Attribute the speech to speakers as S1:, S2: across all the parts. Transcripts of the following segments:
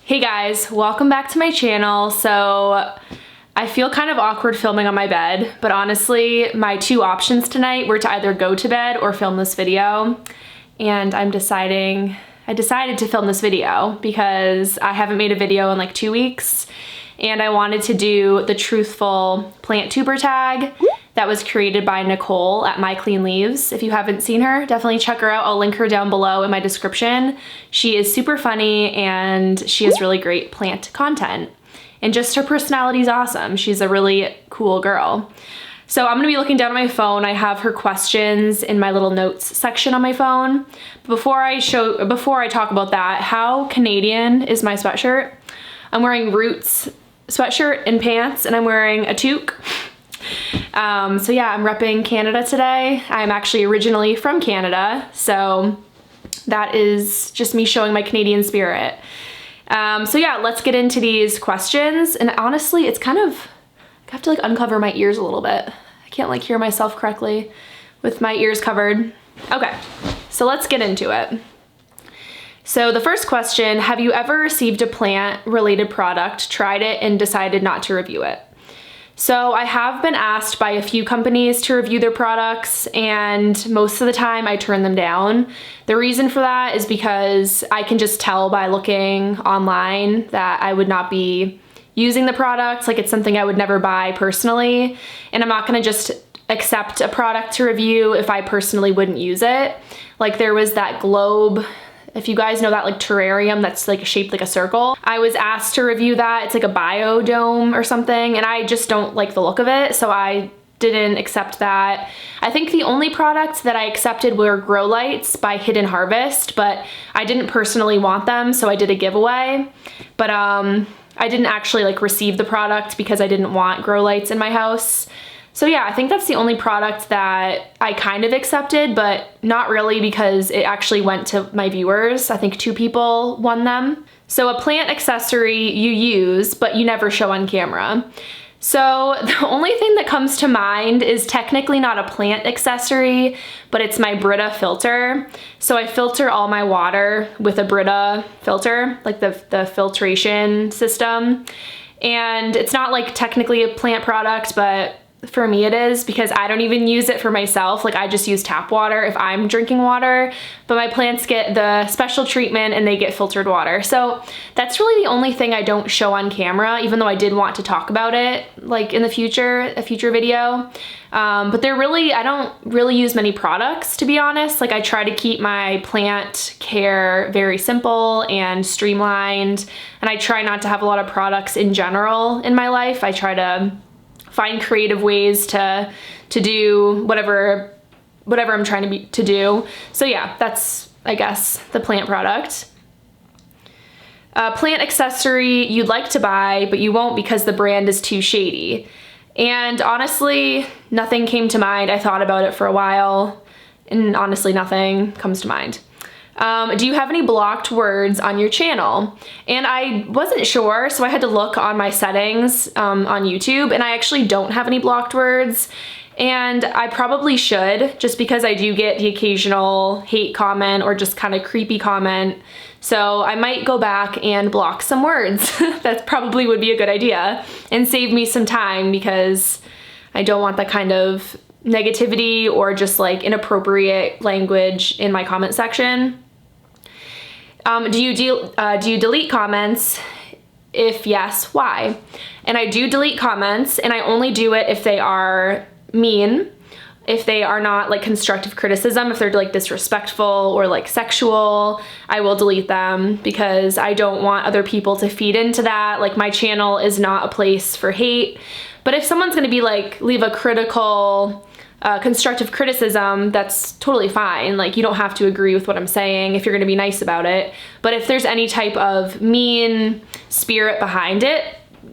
S1: Hey guys, welcome back to my channel. So I feel kind of awkward filming on my bed, but honestly, my two options tonight were to either go to bed or film this video. And I decided to film this video because I haven't made a video in like 2 weeks. And I wanted to do the Truthful Plantuber Tag that was created by Nicole at My Clean Leaves. If you haven't seen her, definitely check her out. I'll link her down below in my description. She is super funny and she has really great plant content. And just her personality is awesome. She's a really cool girl. So I'm gonna be looking down at my phone. I have her questions in my little notes section on my phone. Before I talk about that, how Canadian is my sweatshirt? I'm wearing Roots sweatshirt and pants, and I'm wearing a toque. So yeah, I'm repping Canada today. I'm actually originally from Canada, so that is just me showing my Canadian spirit. So yeah, let's get into these questions. And honestly, it's kind of, I have to like uncover my ears a little bit. I can't like hear myself correctly with my ears covered. Okay, so let's get into it. So the first question, have you ever received a plant-related product, tried it, and decided not to review it? So I have been asked by a few companies to review their products, and most of the time I turn them down. The reason for that is because I can just tell by looking online that I would not be using the product. Like, it's something I would never buy personally, and I'm not gonna just accept a product to review if I personally wouldn't use it. Like, there was that globe, if you guys know that like terrarium that's like shaped like a circle. I was asked to review that. It's like a biodome or something, and I just don't like the look of it, so I didn't accept that. I think the only products that I accepted were grow lights by Hidden Harvest, but I didn't personally want them, so I did a giveaway. But I didn't actually like receive the product because I didn't want grow lights in my house. So yeah, I think that's the only product that I kind of accepted, but not really because it actually went to my viewers. I think 2 people won them. So a plant accessory you use, but you never show on camera. So the only thing that comes to mind is technically not a plant accessory, but it's my Brita filter. So I filter all my water with a Brita filter, like the filtration system. And it's not like technically a plant product, but for me it is, because I don't even use it for myself. Like, I just use tap water if I'm drinking water, but my plants get the special treatment and they get filtered water. So that's really the only thing I don't show on camera, even though I did want to talk about it like in the future, a future video. But I don't really use many products, to be honest. Like, I try to keep my plant care very simple and streamlined, and I try not to have a lot of products in general in my life. I try to find creative ways to do whatever I'm trying to do. So yeah, that's, I guess, the plant product. Plant accessory you'd like to buy, but you won't because the brand is too shady. And honestly, nothing came to mind. I thought about it for a while, and honestly, nothing comes to mind. Do you have any blocked words on your channel? And I wasn't sure, so I had to look on my settings on YouTube, and I actually don't have any blocked words. And I probably should, just because I do get the occasional hate comment or just kind of creepy comment. So I might go back and block some words. That probably would be a good idea and save me some time, because I don't want that kind of negativity or just like inappropriate language in my comment section. Do you delete comments? If yes, why? And I do delete comments, and I only do it if they are mean, if they are not like constructive criticism, if they're like disrespectful or like sexual, I will delete them, because I don't want other people to feed into that. Like, my channel is not a place for hate. But if someone's gonna be like, leave a critical, constructive criticism, that's totally fine. Like, you don't have to agree with what I'm saying if you're gonna be nice about it. But if there's any type of mean spirit behind it,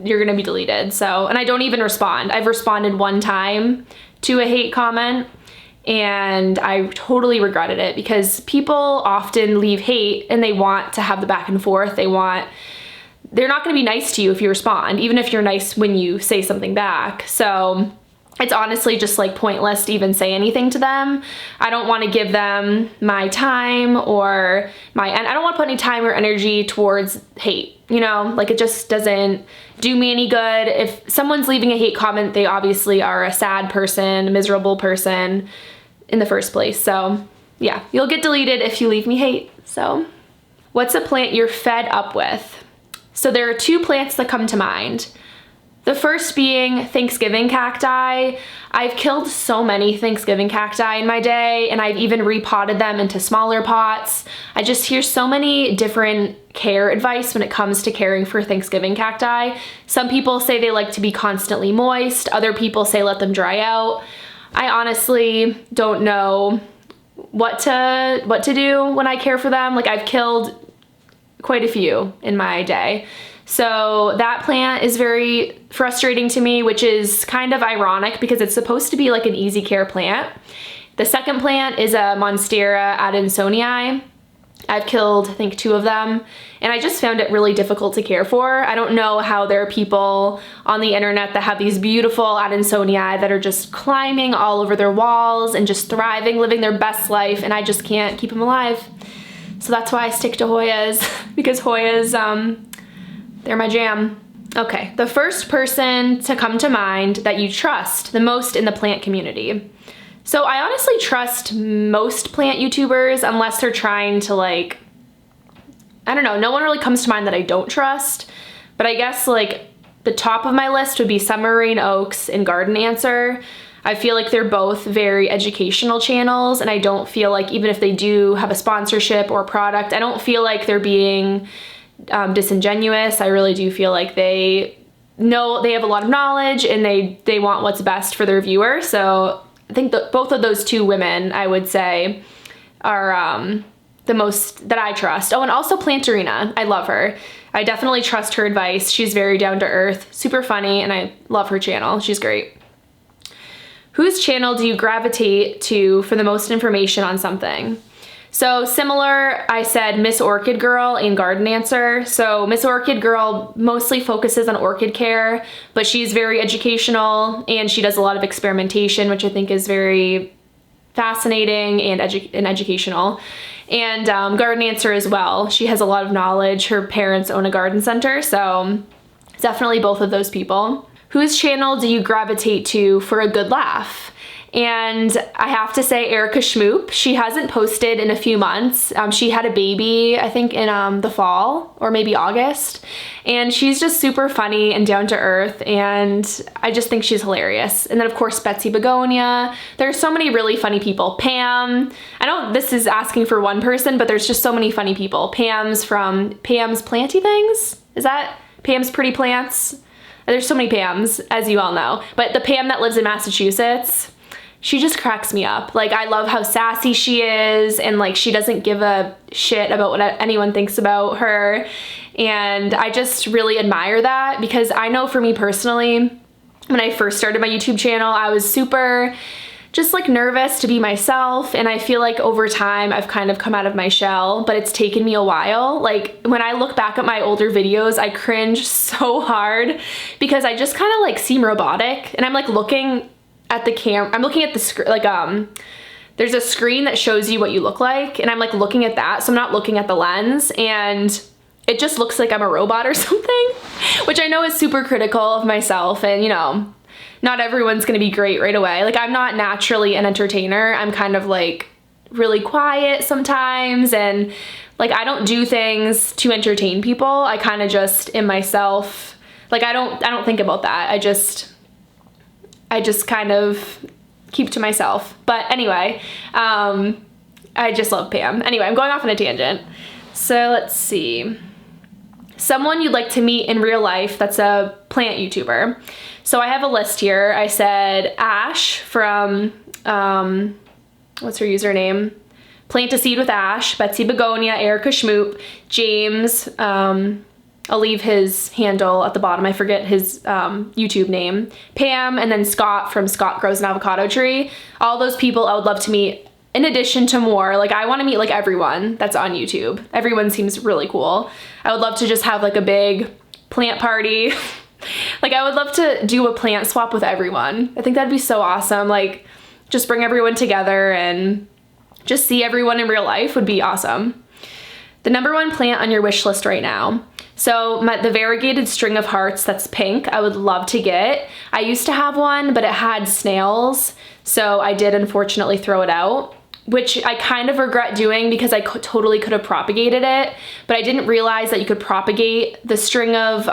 S1: you're gonna be deleted. So, and I don't even respond. I've responded one time to a hate comment, and I totally regretted it, because people often leave hate and they want to have the back and forth. They're not gonna be nice to you if you respond, even if you're nice when you say something back. So it's honestly just like pointless to even say anything to them. I don't want to give them my time or I don't want to put any time or energy towards hate, you know, like it just doesn't do me any good. If someone's leaving a hate comment, they obviously are a sad person, a miserable person in the first place. So yeah, you'll get deleted if you leave me hate. So what's a plant you're fed up with? So there are 2 plants that come to mind. The first being Thanksgiving cacti. I've killed so many Thanksgiving cacti in my day, and I've even repotted them into smaller pots. I just hear so many different care advice when it comes to caring for Thanksgiving cacti. Some people say they like to be constantly moist. Other people say let them dry out. I honestly don't know what to do when I care for them. Like I've killed quite a few in my day. So that plant is very frustrating to me, which is kind of ironic because it's supposed to be like an easy care plant. The second plant is a Monstera adansonii. I've killed, I think, 2 of them, and I just found it really difficult to care for. I don't know how there are people on the internet that have these beautiful adansonii that are just climbing all over their walls and just thriving, living their best life, and I just can't keep them alive. So that's why I stick to Hoyas, because Hoyas, they're my jam. Okay, the first person to come to mind that you trust the most in the plant community. So I honestly trust most plant YouTubers unless they're trying to like, I don't know, no one really comes to mind that I don't trust, but I guess like the top of my list would be Summer Rain Oaks and Garden Answer. I feel like they're both very educational channels, and I don't feel like even if they do have a sponsorship or product, I don't feel like they're being disingenuous. I really do feel like they know they have a lot of knowledge and they want what's best for their viewer. So I think that both of those 2 women, I would say, are the most that I trust. Oh, and also Plantarina. I love her. I definitely trust her advice. She's very down to earth, super funny, and I love her channel. She's great. Whose channel do you gravitate to for the most information on something? So similar, I said Miss Orchid Girl and Garden Answer. So Miss Orchid Girl mostly focuses on orchid care, but she's very educational and she does a lot of experimentation, which I think is very fascinating and educational. And Garden Answer as well. She has a lot of knowledge. Her parents own a garden center, so definitely both of those people. Whose channel do you gravitate to for a good laugh? And I have to say Erica Schmoop. She hasn't posted in a few months. She had a baby, I think in the fall or maybe August. And she's just super funny and down to earth, and I just think she's hilarious. And then of course Betsy Begonia. There's so many really funny people. Pam. I know this is asking for one person, but there's just so many funny people. Pam's from Pam's Planty Things. Is that Pam's Pretty Plants? There's so many Pams, as you all know. But the Pam that lives in Massachusetts, she just cracks me up. Like, I love how sassy she is, and like she doesn't give a shit about what anyone thinks about her. And I just really admire that, because I know for me personally, when I first started my YouTube channel, I was super just like nervous to be myself, and I feel like over time I've kind of come out of my shell, but it's taken me a while. Like, when I look back at my older videos, I cringe so hard because I just kind of like seem robotic, and I'm like looking at the camera, I'm looking at the screen, like there's a screen that shows you what you look like, and I'm like looking at that, so I'm not looking at the lens, and it just looks like I'm a robot or something, which I know is super critical of myself, and you know, not everyone's gonna be great right away. Like, I'm not naturally an entertainer. I'm kind of like really quiet sometimes, and like I don't do things to entertain people. I kind of just in myself, like I don't think about that. I just kind of keep to myself. But anyway, I just love Pam. Anyway, I'm going off on a tangent. So let's see. Someone you'd like to meet in real life that's a plant YouTuber. So I have a list here. I said Ash from, what's her username? Plant a Seed with Ash, Betsy Begonia, Erica Schmoop, James, I'll leave his handle at the bottom. I forget his YouTube name. Pam, and then Scott from Scott Grows an Avocado Tree. All those people I would love to meet, in addition to more. Like, I want to meet like everyone that's on YouTube. Everyone seems really cool. I would love to just have like a big plant party. Like, I would love to do a plant swap with everyone. I think that'd be so awesome. Like, just bring everyone together and just see everyone in real life would be awesome. The number one plant on your wish list right now. So the variegated string of hearts that's pink, I would love to get. I used to have one, but it had snails, so I did unfortunately throw it out, which I kind of regret doing because I totally could have propagated it, but I didn't realize that you could propagate the string of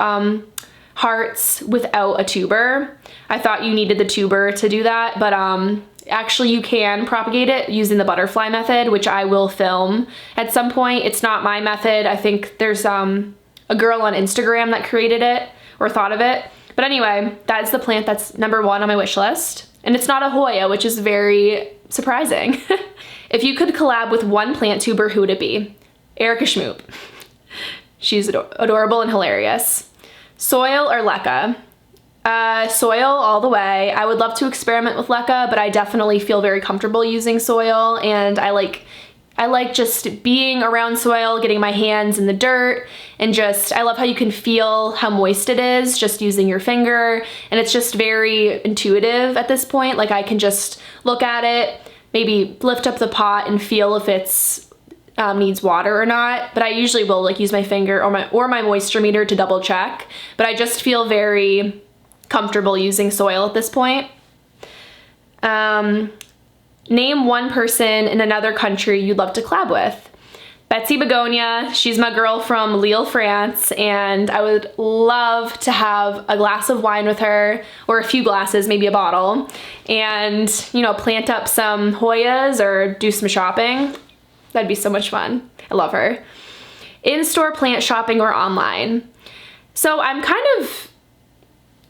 S1: hearts without a tuber. I thought you needed the tuber to do that, but actually you can propagate it using the butterfly method, which I will film at some point. It's not my method. I think there's a girl on Instagram that created it or thought of it. But anyway, that's the plant that's number one on my wish list. And it's not a Hoya, which is very surprising. If you could collab with one plant tuber, who would it be? Erica Schmoop. She's adorable and hilarious. Soil or leca? Soil all the way. I would love to experiment with leca, but I definitely feel very comfortable using soil, and I like just being around soil, getting my hands in the dirt, and I love how you can feel how moist it is just using your finger, and it's just very intuitive at this point. Like, I can just look at it, maybe lift up the pot and feel if it's needs water or not, but I usually will like use my finger or my moisture meter to double check, but I just feel very comfortable using soil at this point. Name one person in another country you'd love to collab with. Betsy Begonia, she's my girl from Lille, France, and I would love to have a glass of wine with her, or a few glasses, maybe a bottle, and, you know, plant up some Hoyas or do some shopping. That'd be so much fun. I love her. In-store plant shopping or online? So I'm kind of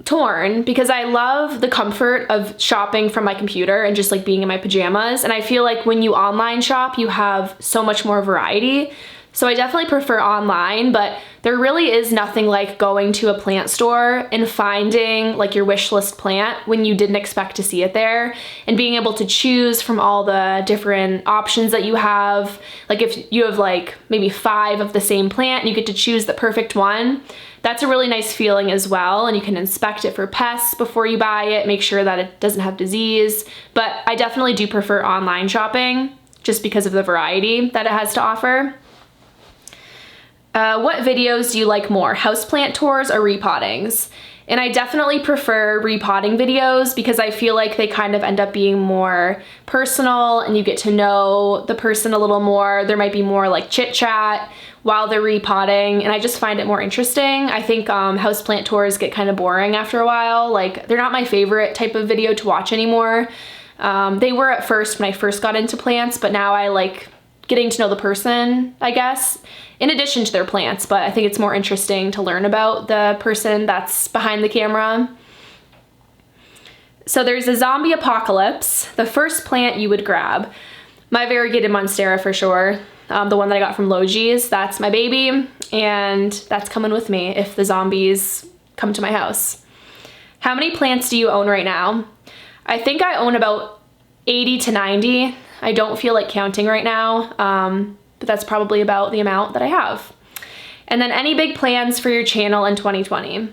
S1: torn because I love the comfort of shopping from my computer and just like being in my pajamas, and I feel like when you online shop you have so much more variety, so I definitely prefer online, but there really is nothing like going to a plant store and finding like your wish list plant when you didn't expect to see it there, and being able to choose from all the different options that you have. Like, if you have like maybe 5 of the same plant and you get to choose the perfect one, that's a really nice feeling as well, and you can inspect it for pests before you buy it, make sure that it doesn't have disease. But I definitely do prefer online shopping just because of the variety that it has to offer. What videos do you like more, houseplant tours or repottings? And I definitely prefer repotting videos because I feel like they kind of end up being more personal and you get to know the person a little more. There might be more like chit chat while they're repotting, and I just find it more interesting. I think houseplant tours get kind of boring after a while. Like, they're not my favorite type of video to watch anymore. They were at first when I first got into plants, but now I like getting to know the person, I guess, in addition to their plants, but I think it's more interesting to learn about the person that's behind the camera. So there's a zombie apocalypse, the first plant you would grab. My variegated monstera for sure. The one that I got from Logi's, that's my baby, and that's coming with me if the zombies come to my house. How many plants do you own right now? I think I own about 80 to 90. I don't feel like counting right now, but that's probably about the amount that I have. And then any big plans for your channel in 2020?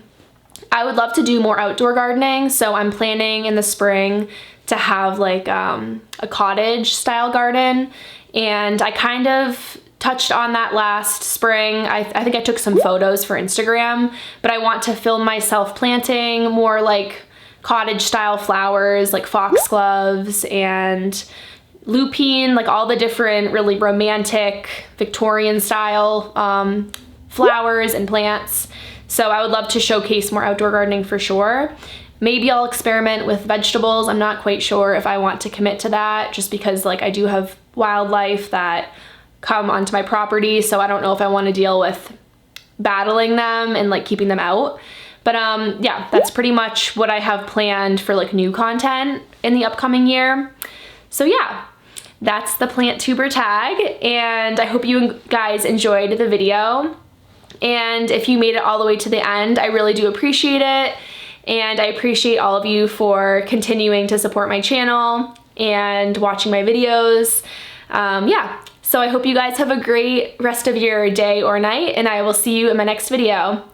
S1: I would love to do more outdoor gardening, so I'm planning in the spring to have like a cottage style garden, and I kind of touched on that last spring. I think I took some photos for Instagram, but I want to film myself planting more like cottage style flowers like foxgloves and lupine, like all the different really romantic Victorian style flowers and plants. So I would love to showcase more outdoor gardening for sure. Maybe I'll experiment with vegetables. I'm not quite sure if I want to commit to that, just because like I do have wildlife that come onto my property, so I don't know if I want to deal with battling them and like keeping them out. But yeah, that's pretty much what I have planned for like new content in the upcoming year. So yeah, that's the plant tuber tag, and I hope you guys enjoyed the video. And if you made it all the way to the end, I really do appreciate it. And I appreciate all of you for continuing to support my channel and watching my videos. Yeah, so I hope you guys have a great rest of your day or night, and I will see you in my next video.